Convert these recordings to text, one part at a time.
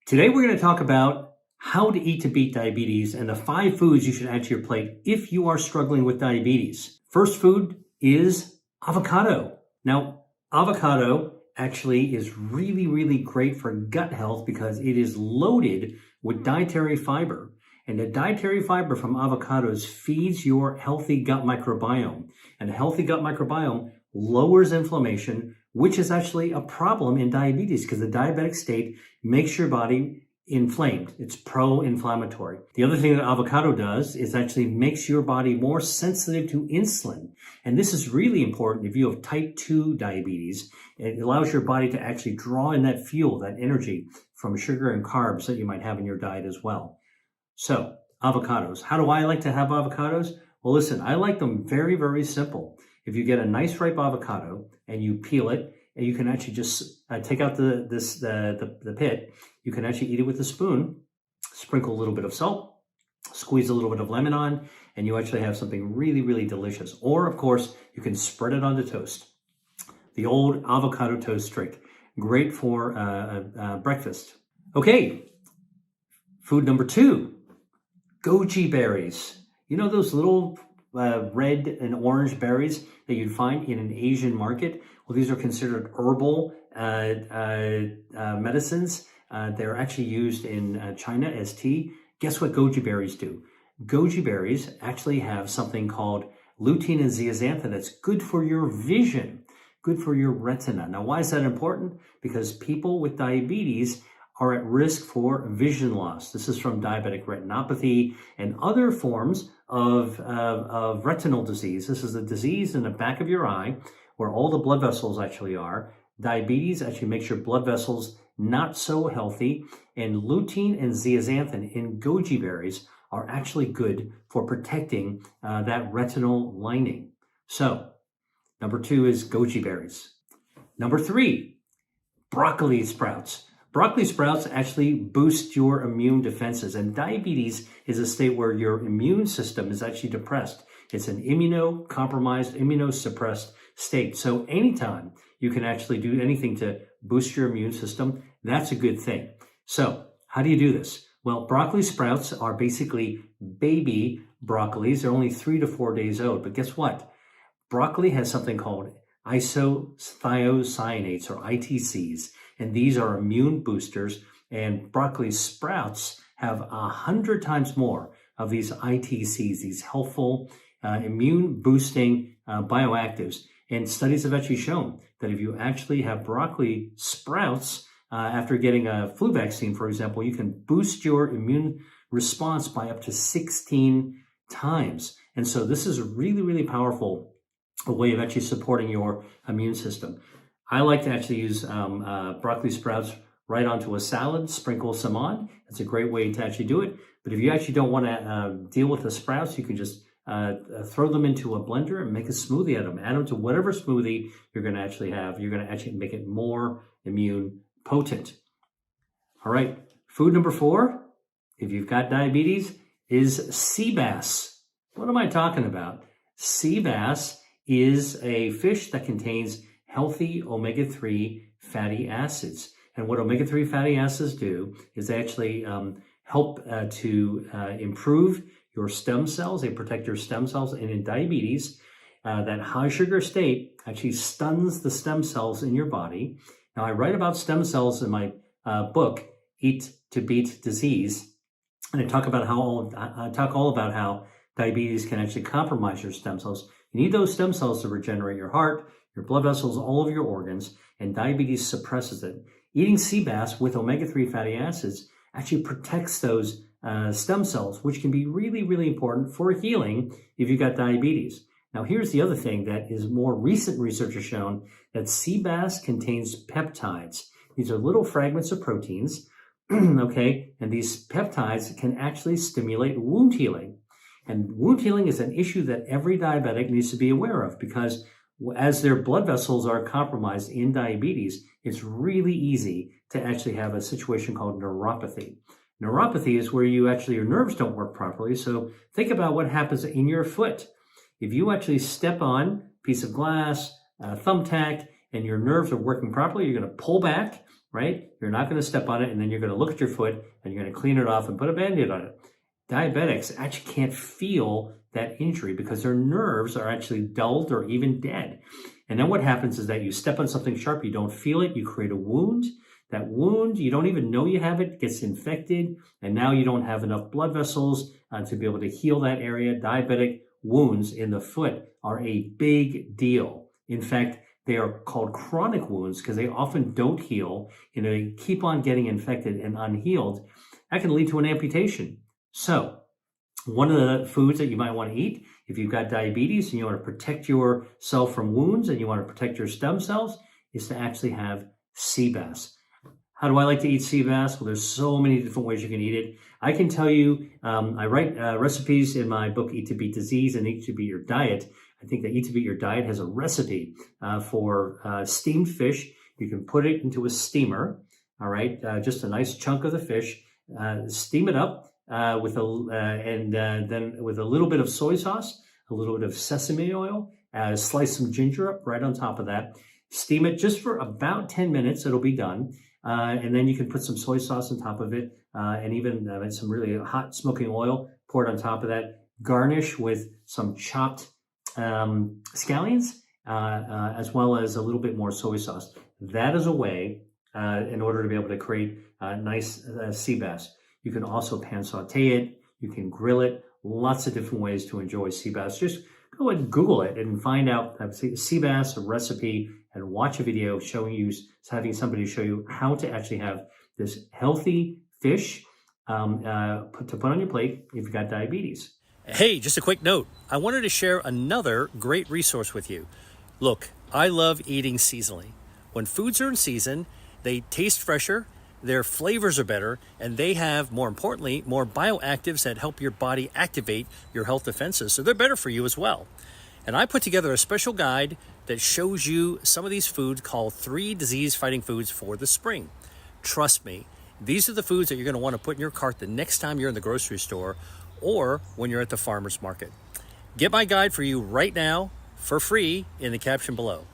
Today we're going to talk about how to eat to beat diabetes and the 5 foods you should add to your plate if you are struggling with diabetes. First food is avocado. Now, avocado actually is really great for gut health because it is loaded with dietary fiber. And the dietary fiber from avocados feeds your healthy gut microbiome. And a healthy gut microbiome lowers inflammation, which is actually a problem in diabetes because the diabetic state makes your body inflamed. It's pro-inflammatory. The other thing that avocado does is actually makes your body more sensitive to insulin. And this is really important if you have type 2 diabetes. It allows your body to actually draw in that fuel, that energy from sugar and carbs that you might have in your diet as well. So, avocados. How do I like to have avocados? Well, listen, I like them very simple. If you get a nice ripe avocado and you peel it, and you can actually just take out the pit, you can actually eat it with a spoon, sprinkle a little bit of salt, squeeze a little bit of lemon on, and you actually have something really delicious. Or, of course, you can spread it onto toast. The old avocado toast trick. Great for breakfast. Okay, food number 2, goji berries. You know those little red and orange berries that you'd find in an Asian market? Well, these are considered herbal medicines. They're actually used in China as tea. Guess what goji berries do? Goji berries actually have something called lutein and zeaxanthin that's good for your vision, good for your retina. Now, why is that important? Because people with diabetes are at risk for vision loss. This is from diabetic retinopathy and other forms of retinal disease. This is a disease in the back of your eye where all the blood vessels actually are. Diabetes actually makes your blood vessels not so healthy, and lutein and zeaxanthin in goji berries are actually good for protecting that retinal lining. So, number 2 is goji berries. Number 3, broccoli sprouts. Broccoli sprouts actually boost your immune defenses, and diabetes is a state where your immune system is actually depressed. It's an immunocompromised, immunosuppressed state. So anytime you can actually do anything to boost your immune system, that's a good thing. So how do you do this? Well, broccoli sprouts are basically baby broccolis. They're only 3 to 4 days old, but guess what? Broccoli has something called isothiocyanates or ITCs, and these are immune boosters, and broccoli sprouts have 100 times more of these ITCs, these helpful immune boosting bioactives. And studies have actually shown that if you actually have broccoli sprouts after getting a flu vaccine, for example, you can boost your immune response by up to 16 times. And so this is really powerful, a way of actually supporting your immune system. I like to actually use broccoli sprouts right onto a salad, sprinkle some on. It's a great way to actually do it. But if you actually don't want to deal with the sprouts, you can just throw them into a blender and make a smoothie out of them. Add them to whatever smoothie you're going to actually have. You're going to actually make it more immune potent. All right, food number 4, if you've got diabetes, is sea bass. What am I talking about? Sea bass is a fish that contains healthy omega-3 fatty acids. And what omega-3 fatty acids do is they actually help to improve your stem cells. They protect your stem cells. And in diabetes, that high sugar state actually stuns the stem cells in your body. Now, I write about stem cells in my book, Eat to Beat Disease. And I talk all about how diabetes can actually compromise your stem cells. You need those stem cells to regenerate your heart, your blood vessels, all of your organs, and diabetes suppresses it. Eating sea bass with omega-3 fatty acids actually protects those stem cells, which can be really important for healing if you've got diabetes. Now, here's the other thing that is more recent research has shown, that sea bass contains peptides. These are little fragments of proteins, okay? And these peptides can actually stimulate wound healing. And wound healing is an issue that every diabetic needs to be aware of, because as their blood vessels are compromised in diabetes, it's really easy to actually have a situation called neuropathy. Neuropathy is where your nerves don't work properly. So think about what happens in your foot. If you actually step on a piece of glass, thumbtack, and your nerves are working properly, you're going to pull back, right? You're not going to step on it, and then you're going to look at your foot and you're going to clean it off and put a Band-Aid on it. Diabetics actually can't feel that injury because their nerves are actually dulled or even dead. And then what happens is that you step on something sharp, you don't feel it, you create a wound. That wound, you don't even know you have it, gets infected, and now you don't have enough blood vessels to be able to heal that area. Diabetic wounds in the foot are a big deal. In fact, they are called chronic wounds because they often don't heal, and they keep on getting infected and unhealed. That can lead to an amputation. So, one of the foods that you might want to eat if you've got diabetes and you want to protect yourself from wounds and you want to protect your stem cells is to actually have sea bass. How do I like to eat sea bass? Well, there's so many different ways you can eat it. I can tell you, I write recipes in my book, Eat to Beat Disease and Eat to Beat Your Diet. I think that Eat to Beat Your Diet has a recipe for steamed fish. You can put it into a steamer, all right? Just a nice chunk of the fish. Steam it up then with a little bit of soy sauce, a little bit of sesame oil, slice some ginger up right on top of that. Steam it just for about 10 minutes. It'll be done. And then you can put some soy sauce on top of it and even some really hot smoking oil. Pour it on top of that. Garnish with some chopped scallions as well as a little bit more soy sauce. That is a way in order to be able to create nice sea bass. You can also pan saute it. You can grill it. Lots of different ways to enjoy sea bass. Just go and Google it and find out sea bass, a recipe, and watch a video having somebody show you how to actually have this healthy fish to put on your plate if you've got diabetes. Hey, just a quick note. I wanted to share another great resource with you. Look, I love eating seasonally. When foods are in season, they taste fresher, their flavors are better, and they have, more importantly, more bioactives that help your body activate your health defenses. So they're better for you as well. And I put together a special guide that shows you some of these foods called 3 disease-fighting foods for the spring. Trust me, these are the foods that you're going to want to put in your cart the next time you're in the grocery store or when you're at the farmer's market. Get my guide for you right now for free in the caption below.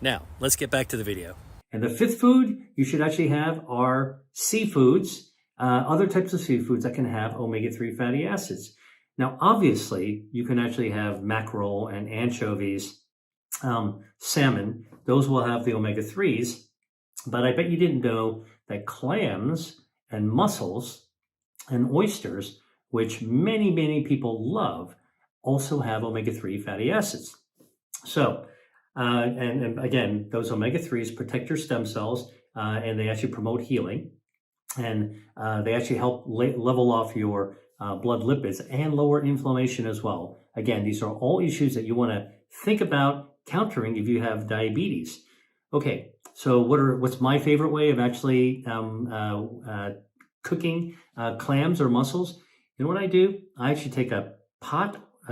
Now, let's get back to the video. And the 5th food you should actually have are seafoods, other types of seafoods that can have omega-3 fatty acids. Now, obviously, you can actually have mackerel and anchovies, salmon. Those will have the omega-3s, but I bet you didn't know that clams and mussels and oysters, which many, many people love, also have omega-3 fatty acids. So, and again, those omega-3s protect your stem cells, and they actually promote healing, and they actually help level off your blood lipids and lower inflammation as well. Again, these are all issues that you want to think about countering if you have diabetes. Okay, so what's my favorite way of actually cooking clams or mussels? You know what I do? I actually take a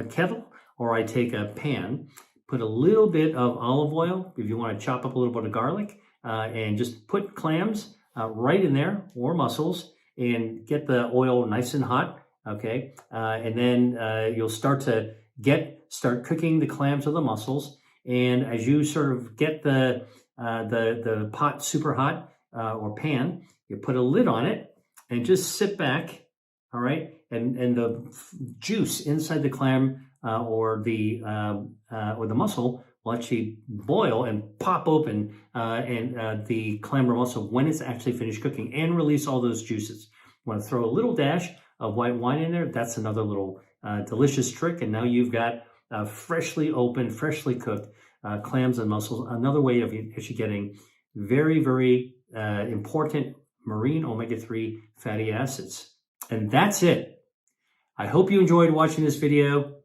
kettle, or I take a pan, put a little bit of olive oil, if you want to chop up a little bit of garlic, and just put clams right in there, or mussels, and get the oil nice and hot, okay? And then you'll start cooking the clams or the mussels, and as you sort of get the pot super hot, or pan, you put a lid on it, and just sit back, all right? And the juice inside the clam or the mussel will actually boil and pop open the clam or mussel when it's actually finished cooking and release all those juices. You want to throw a little dash of white wine in there. That's another little delicious trick. And now you've got freshly opened, freshly cooked clams and mussels. Another way of actually getting very, very important marine omega-3 fatty acids. And that's it. I hope you enjoyed watching this video.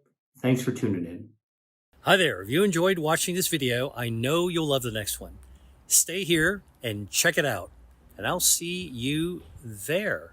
Thanks for tuning in. Hi there. If you enjoyed watching this video, I know you'll love the next one. Stay here and check it out. And I'll see you there.